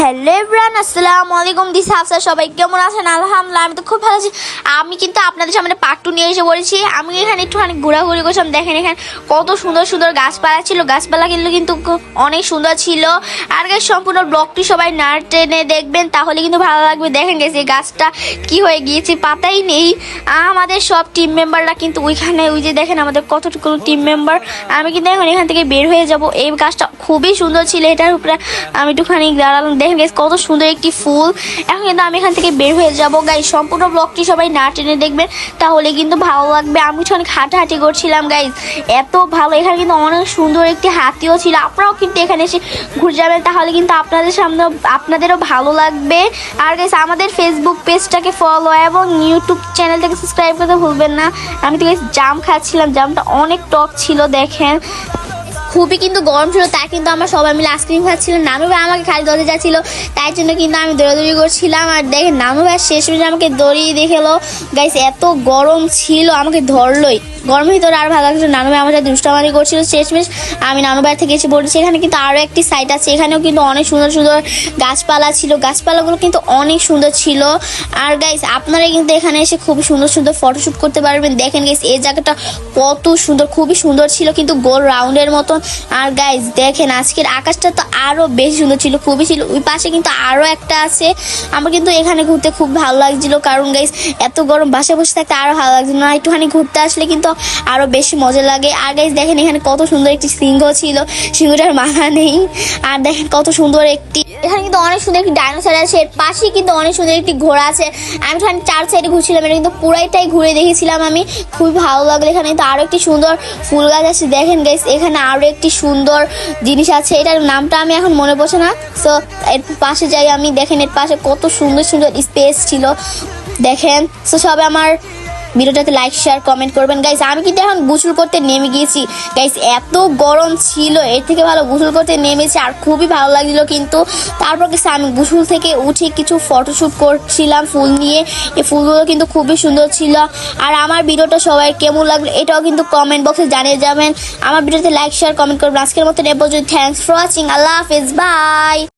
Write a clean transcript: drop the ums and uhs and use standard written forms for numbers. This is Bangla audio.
হ্যালো এভরিওয়ান, আসসালামু আলাইকুম। দিস হাফসা, সবাই কেমন আছেন? আলহামদুলিল্লাহ, আমি তো খুব ভালো আছি। আমি কিন্তু আপনাদের সামনে পার্ট 2 নিয়ে এসে পড়েছি। আমি এখানে একটুখানি ঘোরাঘুরি করছিলাম। দেখেন এখানে কত সুন্দর সুন্দর গাছপালা ছিল। গাছপালা কিন্তু অনেক সুন্দর ছিল। আর গাছ সম্পূর্ণ ব্লগটি সবাই না টেনে দেখবেন, তাহলে কিন্তু ভালো লাগবে। দেখেন গেছে এই গাছটা কি হয়ে গিয়েছে, পাতাই নেই। আমাদের সব টিম মেম্বাররা কিন্তু ওইখানে, ওই যে দেখেন আমাদের কতটুকু টিম মেম্বার। আমি কিন্তু এখন এখান থেকে বের হয়ে যাব। এই গাছটা খুবই সুন্দর ছিল, এটার উপরে আমি একটুখানি দাঁড়ালাম। দেখেন গাইস কত সুন্দর একটি ফুল। এখন কিন্তু আমি এখান থেকে বের হয়ে যাব। গাইস সম্পূর্ণ ব্লগটি সবাই না টেনে দেখবেন, তাহলে কিন্তু ভালো লাগবে। আমি অনেক হাঁটাহাঁটি করছিলাম গাইস, এত ভালো। এখানে কিন্তু অনেক সুন্দর একটি হাতিও ছিল। আপনারাও কিন্তু এখানে এসে ঘুরে যাবেন, তাহলে কিন্তু আপনাদের সামনে আপনাদেরও ভালো লাগবে। আর গাইস আমাদের ফেসবুক পেজটাকে ফলো এবং ইউটিউব চ্যানেলটাকে সাবস্ক্রাইব করতে ভুলবেন না। আমি তো গাইস জাম খাচ্ছিলাম, জামটা অনেক টক ছিল। দেখেন খুবই কিন্তু গরম ছিল, তাই কিন্তু আমরা সবাই মিলে আইসক্রিম খাচ্ছিলাম। নানু ভাই আমাকে খালি ধরতে যাচ্ছিল, তাই জন্য কিন্তু আমি দৌড়াদৌড়ি করছিলাম। আর দেখেন নানু ভাই শেষ পর্যন্ত আমাকে দড়িয়ে দেখেলো। গাইস এত গরম ছিল, আমাকে ধরলোই। গরমের ভিতরে আর ভালো লাগছিল। নানু ভাই আমার সাথে দুষ্টামানি করছিল। শেষমেশ আমি নানু ভাই থেকে এসে পড়েছি। এখানে কিন্তু আরও একটি সাইট আছে, এখানেও কিন্তু অনেক সুন্দর সুন্দর গাছপালা ছিল। গাছপালাগুলো কিন্তু অনেক সুন্দর ছিল। আর গাইস আপনারা কিন্তু এখানে এসে খুবই সুন্দর সুন্দর ফটোশ্যুট করতে পারবেন। দেখেন গাইস এই জায়গাটা কত সুন্দর, খুবই সুন্দর ছিল, কিন্তু গোল রাউন্ডের মতন। আর গাইস দেখেন আজকের আকাশটা তো আরো বেশি সুন্দর ছিল, খুবই ছিল। ওই পাশে কিন্তু আরো একটা আছে। আমার কিন্তু এখানে ঘুরতে খুব ভালো লাগছিল, কারণ গাইস এত গরম বাসায় বসে থাকতে আরো ভালো লাগছিল না। একটুখানি ঘুরতে আসলে কিন্তু আরো বেশি মজা লাগে। আর গাইস দেখেন এখানে কত সুন্দর একটি সিংহ ছিল, সিংহটার মাথা নেই। আর দেখেন কত সুন্দর একটি, এখানে কিন্তু অনেক সুন্দর একটি ডাইনোসর আছে। এর পাশে কিন্তু অনেক সুন্দর একটি ঘোড়া আছে। আমি এখানে 4 সাইডে ঘুরছিলাম, এটা কিন্তু পুরাইটাই ঘুরে দেখেছিলাম আমি, খুবই ভালো লাগলো। এখানে কিন্তু আরো একটি সুন্দর ফুল গাছ আছে। দেখেন গাইস এখানে আরো একটি সুন্দর জিনিস আছে, এটার নামটা আমি এখন মনে পড়ছে না। সো এর পাশে যাই আমি। দেখেন এর পাশে কত সুন্দর সুন্দর স্পেস ছিল। দেখেন সো সবাই আমার ভিডিওটাতে লাইক শেয়ার কমেন্ট করবেন। গাইস আমি কিন্তু এখন গোসল করতে নেমে গিয়েছি। গাইস এত গরম ছিল, এর থেকে ভালো গোসল করতে নেমেছি। আর খুবই ভালো লাগছিল। কিন্তু তারপর কিছু আমি গোসল থেকে উঠে কিছু ফটোশ্যুট করছিলাম ফুল নিয়ে। এই ফুলগুলো কিন্তু খুবই সুন্দর ছিল। আর আমার ভিডিওটা সবাই কেমন লাগলো এটাও কিন্তু কমেন্ট বক্সে জানিয়ে যাবেন। আমার ভিডিওতে লাইক শেয়ার কমেন্ট করবেন। আজকের মতন এ পর্যন্ত। Thanks for watching. আল্লাহ হাফেজ, বাই।